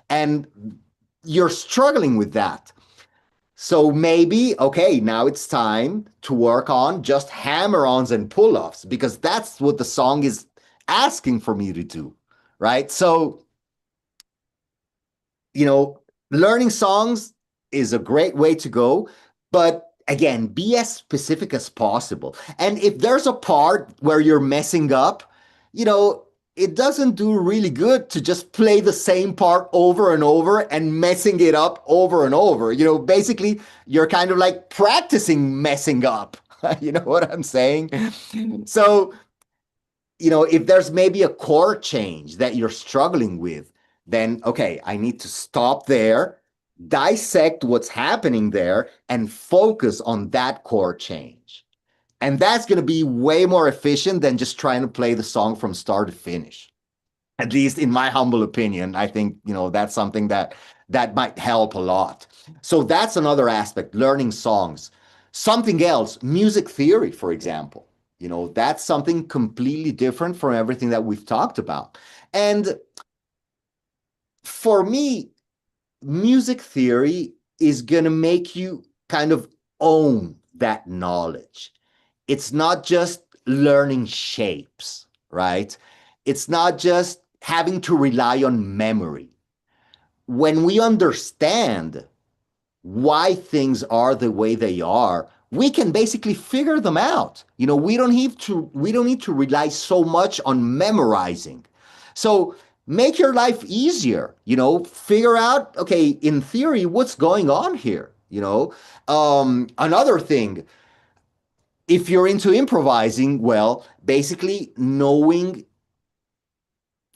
and you're struggling with that. So maybe, okay, now it's time to work on just hammer-ons and pull-offs, because that's what the song is asking for me to do, right? So, learning songs is a great way to go, but again, be as specific as possible. And if there's a part where you're messing up, it doesn't do really good to just play the same part over and over and messing it up over and over. Basically, you're kind of like practicing messing up. You know what I'm saying? So, if there's maybe a chord change that you're struggling with, then, okay, I need to stop there, dissect what's happening there, and focus on that chord change. And that's going to be way more efficient than just trying to play the song from start to finish. At least in my humble opinion, I think, that's something that might help a lot. So that's another aspect, learning songs. Something else, music theory, for example. That's something completely different from everything that we've talked about. And for me, music theory is going to make you kind of own that knowledge. It's not just learning shapes, right? It's not just having to rely on memory. When we understand why things are the way they are, we can basically figure them out. We don't need to rely so much on memorizing. So make your life easier, figure out, okay, in theory, what's going on here, Another thing, if you're into improvising, well, basically knowing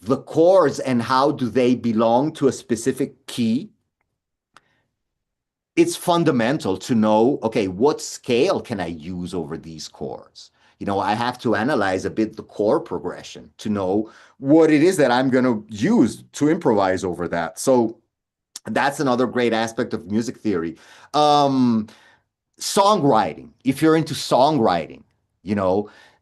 the chords and how do they belong to a specific key, it's fundamental to know, okay, what scale can I use over these chords? I have to analyze a bit the chord progression to know what it is that I'm going to use to improvise over that. So that's another great aspect of music theory. Songwriting, if you're into songwriting,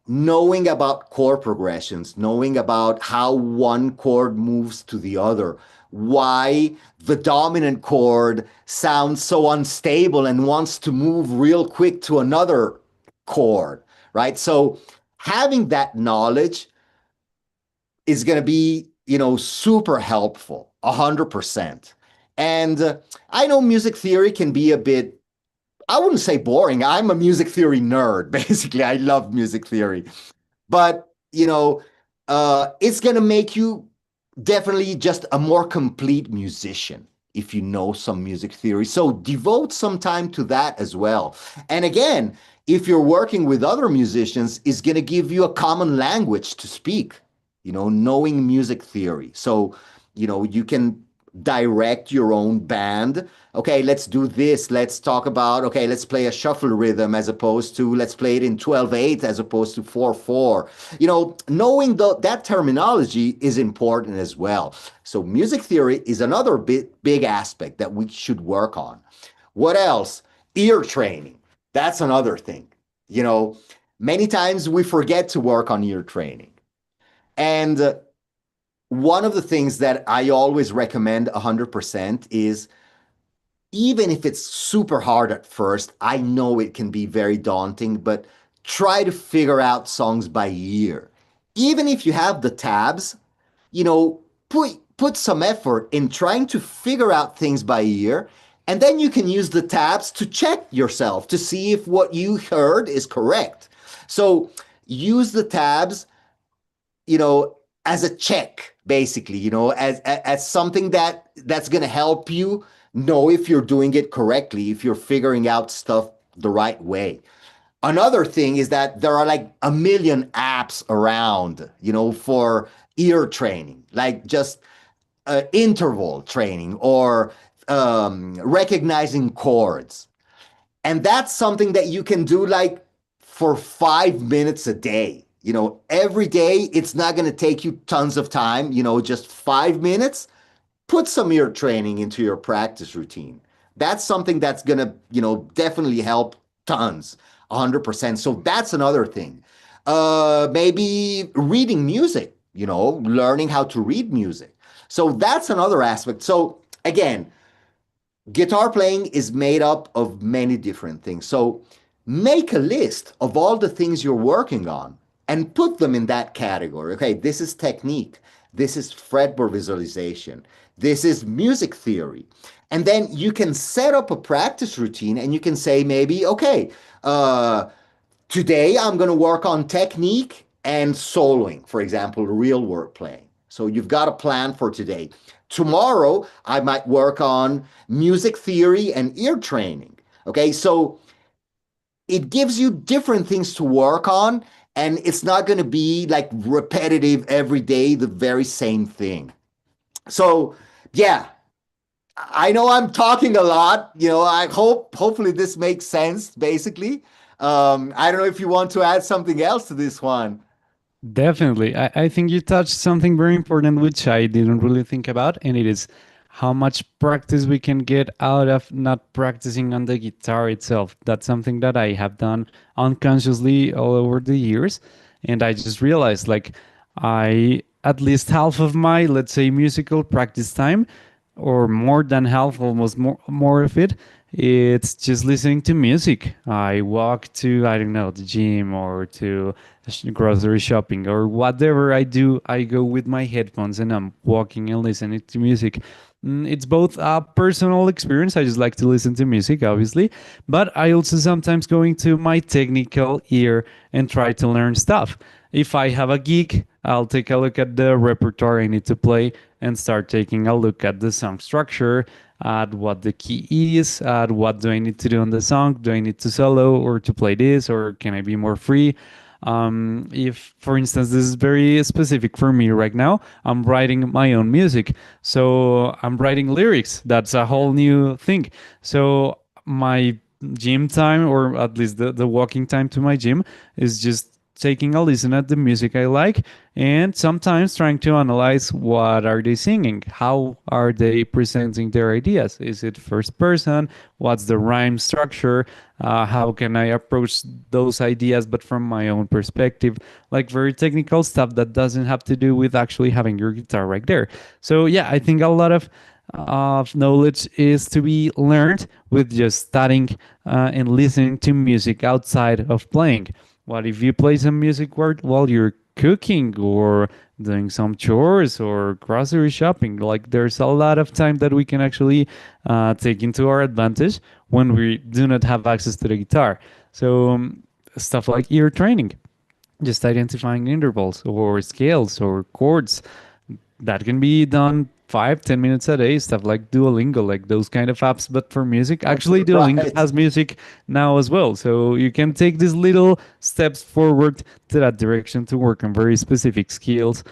knowing about chord progressions, knowing about how one chord moves to the other, why the dominant chord sounds so unstable and wants to move real quick to another chord, right? So having that knowledge is going to be, super helpful, 100%. And I know music theory can be a bit, I wouldn't say boring. I'm a music theory nerd, basically. I love music theory. But, it's going to make you definitely just a more complete musician if you know some music theory. So devote some time to that as well. And again, if you're working with other musicians, it's going to give you a common language to speak, knowing music theory. So, you can direct your own band. Okay, let's do this. Let's talk about, okay, let's play a shuffle rhythm as opposed to, let's play it in 12/8 as opposed to 4/4. Knowing that terminology is important as well. So music theory is another big aspect that we should work on. What else? Ear training. That's another thing. Many times we forget to work on ear training. And one of the things that I always recommend 100% is, even if it's super hard at first, I know it can be very daunting, but try to figure out songs by ear. Even if you have the tabs, put some effort in trying to figure out things by ear, and then you can use the tabs to check yourself to see if what you heard is correct. So use the tabs, as a check, basically, as something that's going to help you know if you're doing it correctly, if you're figuring out stuff the right way. Another thing is that there are like a million apps around, for ear training, like just interval training or recognizing chords. And that's something that you can do like for 5 minutes a day. You know, every day, it's not going to take you tons of time, you know, just 5 minutes. Put some ear training into your practice routine. That's something that's going to, you know, definitely help tons, 100%. So that's another thing. Maybe reading music, you know, learning how to read music. So that's another aspect. So again, guitar playing is made up of many different things. So make a list of all the things you're working on and put them in that category. Okay, this is technique. This is fretboard visualization. This is music theory. And then you can set up a practice routine and you can say maybe, okay, today I'm going to work on technique and soloing, for example, real work playing. So you've got a plan for today. Tomorrow, I might work on music theory and ear training. Okay, so it gives you different things to work on, and it's not going to be like repetitive every day, the very same thing. So, yeah, I know I'm talking a lot. You know, hopefully this makes sense, basically. I don't know if you want to add something else to this one. Definitely. I think you touched something very important, which I didn't really think about, and it is how much practice we can get out of not practicing on the guitar itself. That's something that I have done unconsciously all over the years. And I just realized, like, at least half of my, let's say, musical practice time, or more than half, almost more of it, it's just listening to music. I walk to, I don't know, the gym or to grocery shopping or whatever I do. I go with my headphones and I'm walking and listening to music. It's both a personal experience. I just like to listen to music, obviously, but I also sometimes go into my technical ear and try to learn stuff. If I have a gig, I'll take a look at the repertoire I need to play and start taking a look at the song structure, at what the key is, at what do I need to do on the song. Do I need to solo or to play this, or can I be more free? If, for instance, this is very specific for me right now, I'm writing my own music. So I'm writing lyrics. That's a whole new thing. So my gym time, or at least the walking time to my gym, is just taking a listen at the music I like, and sometimes trying to analyze what are they singing, how are they presenting their ideas, is it first person, what's the rhyme structure, how can I approach those ideas but from my own perspective, like very technical stuff that doesn't have to do with actually having your guitar right there. So yeah, I think a lot of knowledge is to be learned with just studying and listening to music outside of playing. What if you play some music while you're cooking or doing some chores or grocery shopping? Like, there's a lot of time that we can actually take into our advantage when we do not have access to the guitar. So stuff like ear training, just identifying intervals or scales or chords, that can be done 5-10 minutes a day. Stuff like Duolingo, like those kind of apps, but for music. Actually, Duolingo Right. has music now as well, so you can take these little steps forward to that direction to work on very specific skills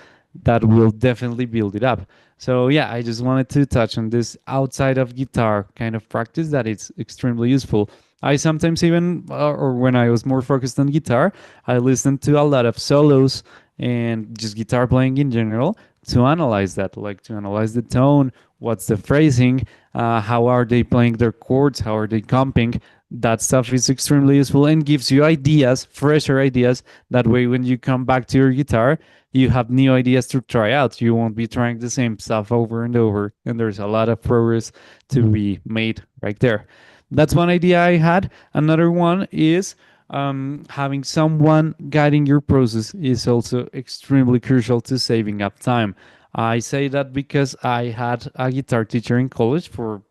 that will definitely build it up. So yeah, I just wanted to touch on this outside of guitar kind of practice that it's extremely useful. I sometimes even, or when I was more focused on guitar, I listened to a lot of solos and just guitar playing in general to analyze that, like to analyze the tone, what's the phrasing, how are they playing their chords, how are they comping. That stuff is extremely useful and gives you ideas, fresher ideas. That way, when you come back to your guitar, you have new ideas to try out. You won't be trying the same stuff over and over. And there's a lot of progress to be made right there. That's one idea I had. Another one is having someone guiding your process is also extremely crucial to saving up time. I say that because I had a guitar teacher in college for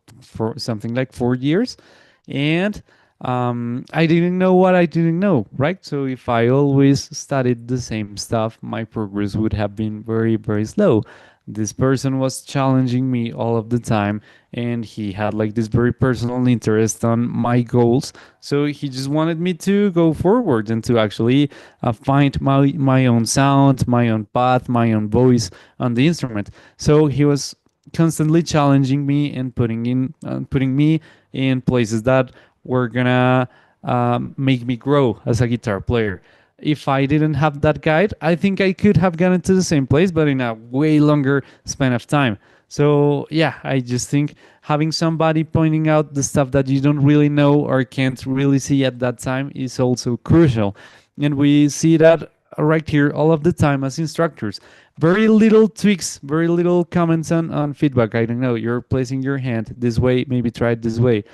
something like 4 years, and I didn't know what I didn't know, right? So if I always studied the same stuff, my progress would have been very, very slow. This person was challenging me all of the time, and he had like this very personal interest on my goals. So he just wanted me to go forward and to actually find my own sound, my own path, my own voice on the instrument. So he was constantly challenging me and putting me in places that were gonna make me grow as a guitar player. If I didn't have that guide, I think I could have gotten to the same place, but in a way longer span of time. So yeah, I just think having somebody pointing out the stuff that you don't really know or can't really see at that time is also crucial. And we see that right here all of the time as instructors. Very little tweaks, very little comments on feedback. I don't know, you're placing your hand this way, maybe try it this way.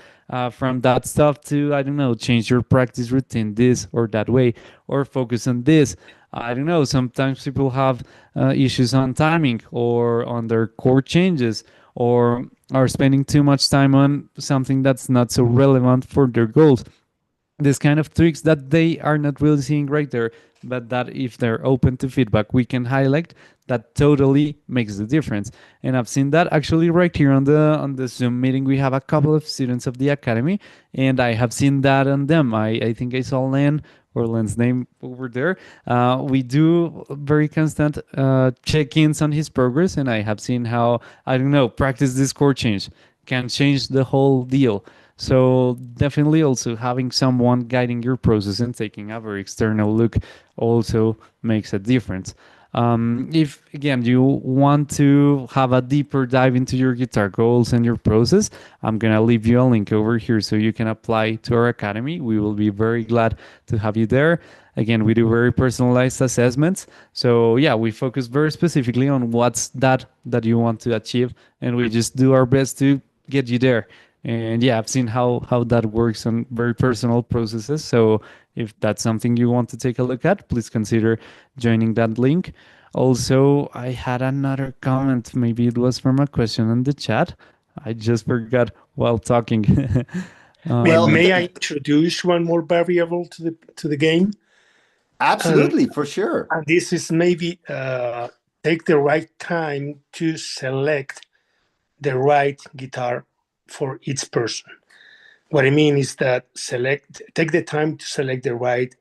From that stuff to, I don't know, change your practice routine this or that way, or focus on this. I don't know, sometimes people have issues on timing or on their chord changes, or are spending too much time on something that's not so relevant for their goals. This kind of tricks that they are not really seeing right there, but that if they're open to feedback we can highlight, that totally makes the difference. And I've seen that actually right here on the Zoom meeting. We have a couple of students of the academy, and I have seen that on them. I think I saw Len, or Len's name over there. We do very constant check-ins on his progress, and I have seen how, I don't know, practice this chord change can change the whole deal. So definitely also having someone guiding your process and taking a very external look also makes a difference. If again you want to have a deeper dive into your guitar goals and your process, I'm gonna leave you a link over here so you can apply to our academy. We will be very glad to have you there. Again, we do very personalized assessments. So yeah, we focus very specifically on what's that you want to achieve, and we just do our best to get you there. And yeah, I've seen how that works on very personal processes. So if that's something you want to take a look at, please consider joining that link. Also, I had another comment. Maybe it was from a question in the chat. I just forgot while talking. May I introduce one more variable to the game? Absolutely, for sure. And this is maybe take the right time to select the right guitar for each person. What I mean is that take the time to select the right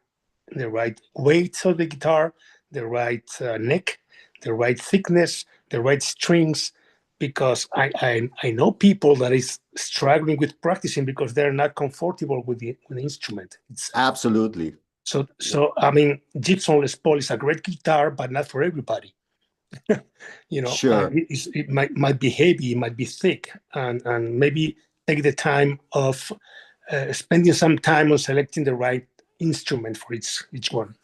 weight of the guitar, the right neck, the right thickness, the right strings, because I know people that is struggling with practicing because they're not comfortable with the instrument. Absolutely. So I mean, Gibson Les Paul is a great guitar, but not for everybody. Sure. It might be heavy, it might be thick, and maybe take the time of spending some time on selecting the right instrument for each one.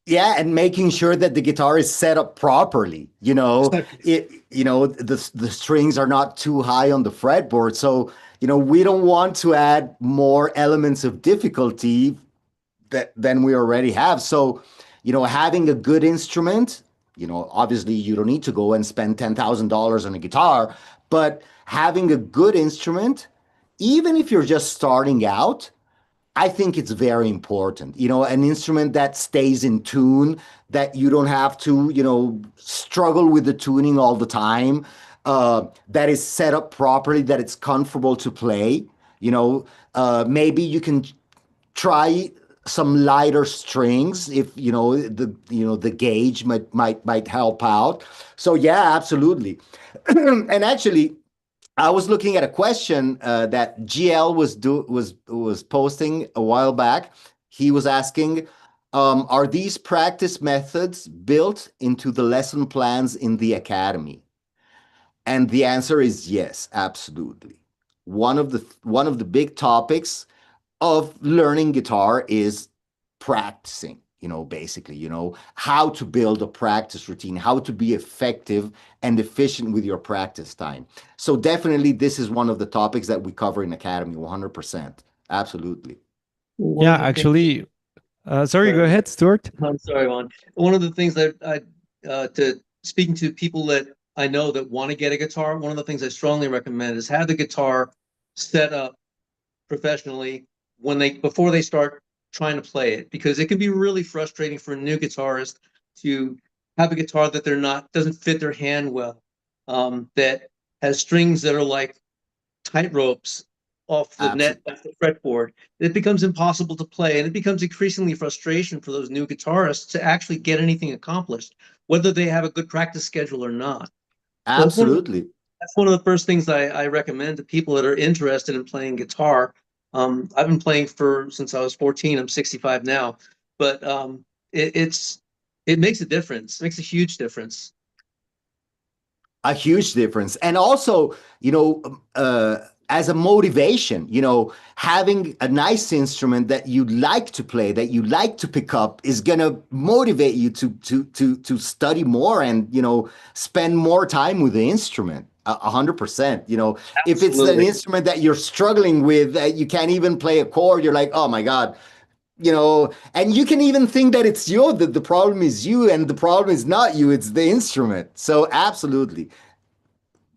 Yeah, and making sure that the guitar is set up properly. Exactly. The strings are not too high on the fretboard, so we don't want to add more elements of difficulty than we already have. So, having a good instrument, obviously you don't need to go and spend $10,000 on a guitar, but having a good instrument, even if you're just starting out, I think it's very important. An instrument that stays in tune, that you don't have to, struggle with the tuning all the time, that is set up properly, that it's comfortable to play. Maybe you can try some lighter strings if the gauge might help out. So yeah, absolutely. And actually, I was looking at a question that GL was posting a while back. He was asking, are these practice methods built into the lesson plans in the academy? And the answer is yes, absolutely. One of the big topics of learning guitar is practicing, basically, how to build a practice routine, how to be effective and efficient with your practice time. So definitely this is one of the topics that we cover in Academy, 100%. Absolutely. Yeah, actually, sorry, go ahead, Stuart. I'm sorry, Juan. One of the things that speaking to people that I know that want to get a guitar, one of the things I strongly recommend is have the guitar set up professionally before they start trying to play it, because it can be really frustrating for a new guitarist to have a guitar that doesn't fit their hand well, that has strings that are like tight ropes off the net, off the fretboard. It becomes impossible to play, and it becomes increasingly frustration for those new guitarists to actually get anything accomplished, whether they have a good practice schedule or not. Absolutely. That's one of the first things I recommend to people that are interested in playing guitar. I've been playing since I was 14. I'm 65 now, but it makes a difference. It makes a huge difference. A huge difference. And also, as a motivation, having a nice instrument that you like to play, that you like to pick up, is gonna motivate you to study more and spend more time with the instrument. 100%. If it's an Absolutely. instrument that you're struggling with, that you can't even play a chord, you're like, oh my God. And you can even think that it's you, that the problem is you, and the problem is not you, it's the instrument. So absolutely.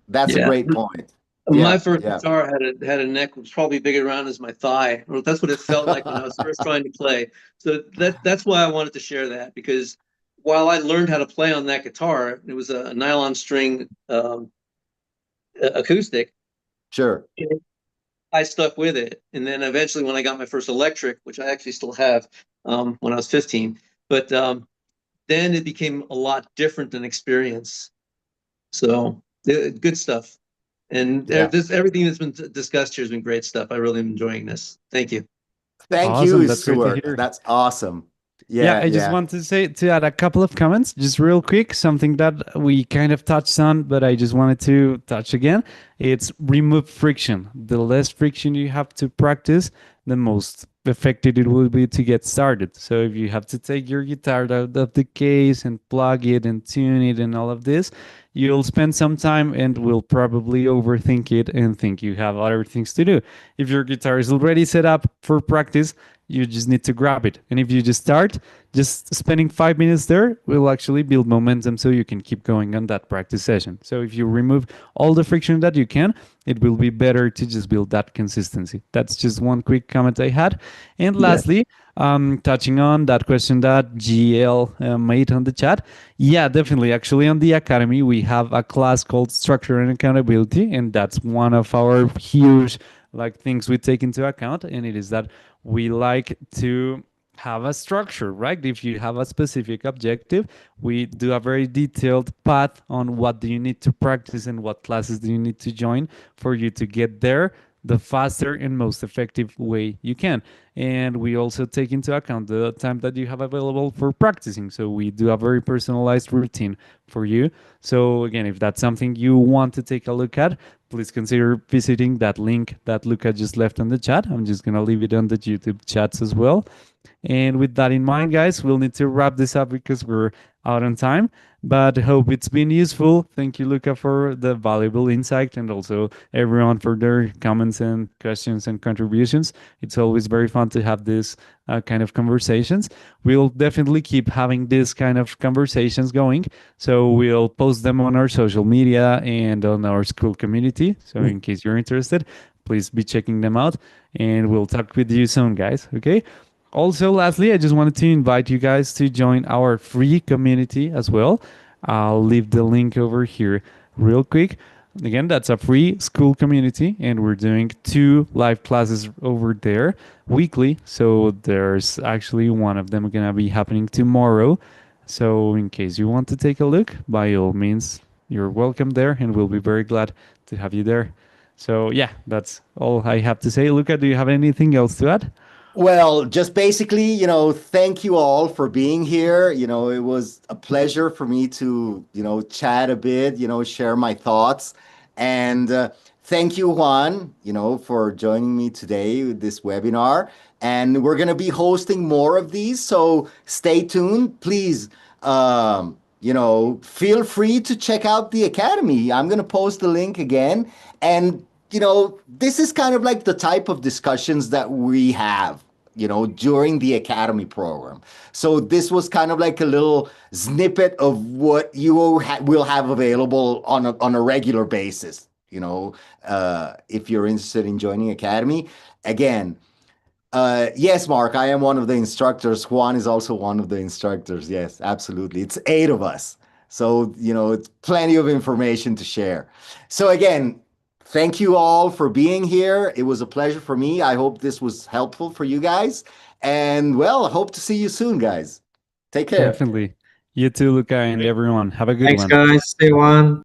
That's a Yeah. great point. My Yeah, first yeah. guitar had a neck that was probably bigger around as my thigh. Or that's what it felt like when I was first trying to play. So that's why I wanted to share that, because while I learned how to play on that guitar, it was a nylon string acoustic. Sure. I stuck with it, and then eventually, when I got my first electric, which I actually still have, when I was 15, but then it became a lot different than experience. So good stuff. And Yeah. everything that's been discussed here has been great stuff. I really am enjoying this. Thank you. Thank Awesome. you, That's great to Stuart. hear. That's awesome. Yeah, Yeah, I just want to add a couple of comments, just real quick. Something that we kind of touched on, but I just wanted to touch again. It's remove friction. The less friction you have to practice, the most effective it will be to get started. So if you have to take your guitar out of the case and plug it and tune it and all of this, you'll spend some time and will probably overthink it and think you have other things to do. If your guitar is already set up for practice, you just need to grab it. And if you just start, just spending 5 minutes there will actually build momentum so you can keep going on that practice session. So if you remove all the friction that you can, it will be better to just build that consistency. That's just one quick comment I had. And lastly, touching on that question that GL made on the chat. Yeah, definitely. Actually, on the Academy, we have a class called Structure and Accountability, and that's one of our huge things we take into account, and it is that we like to have a structure, right? If you have a specific objective, we do a very detailed path on what do you need to practice and what classes do you need to join for you to get there the faster and most effective way you can. And we also take into account the time that you have available for practicing. So we do a very personalized routine for you. So again, if that's something you want to take a look at, please consider visiting that link that Luca just left on the chat. I'm just going to leave it on the YouTube chats as well. And with that in mind, guys, we'll need to wrap this up because we're out on time. But hope it's been useful. Thank you, Luca, for the valuable insight, and also everyone for their comments and questions and contributions. It's always very fun to have this kind of conversations. We'll definitely keep having this kind of conversations going. So we'll post them on our social media and on our school community. So in case you're interested, please be checking them out. And we'll talk with you soon, guys. Okay? Also, lastly, I just wanted to invite you guys to join our free community as well. I'll leave the link over here real quick. Again, that's a free school community, and we're doing 2 live classes over there weekly. So there's actually one of them going to be happening tomorrow. So in case you want to take a look, by all means, you're welcome there, and we'll be very glad to have you there. So yeah, that's all I have to say. Luca, do you have anything else to add? Well, just basically, thank you all for being here. It was a pleasure for me to, chat a bit, share my thoughts. And thank you, Juan, for joining me today with this webinar. And we're going to be hosting more of these. So stay tuned. Please, feel free to check out the Academy. I'm going to post the link again. And this is kind of like the type of discussions that we have, during the Academy program. So this was kind of like a little snippet of what you will have available on a regular basis, if you're interested in joining Academy. Again, yes, Mark, I am one of the instructors. Juan is also one of the instructors. Yes, absolutely. It's 8 of us. So, it's plenty of information to share. So again, thank you all for being here. It was a pleasure for me. I hope this was helpful for you guys. And well, I hope to see you soon, guys. Take care. Definitely. You too, Luca, and everyone. Have a good one. Thanks, guys. Stay on.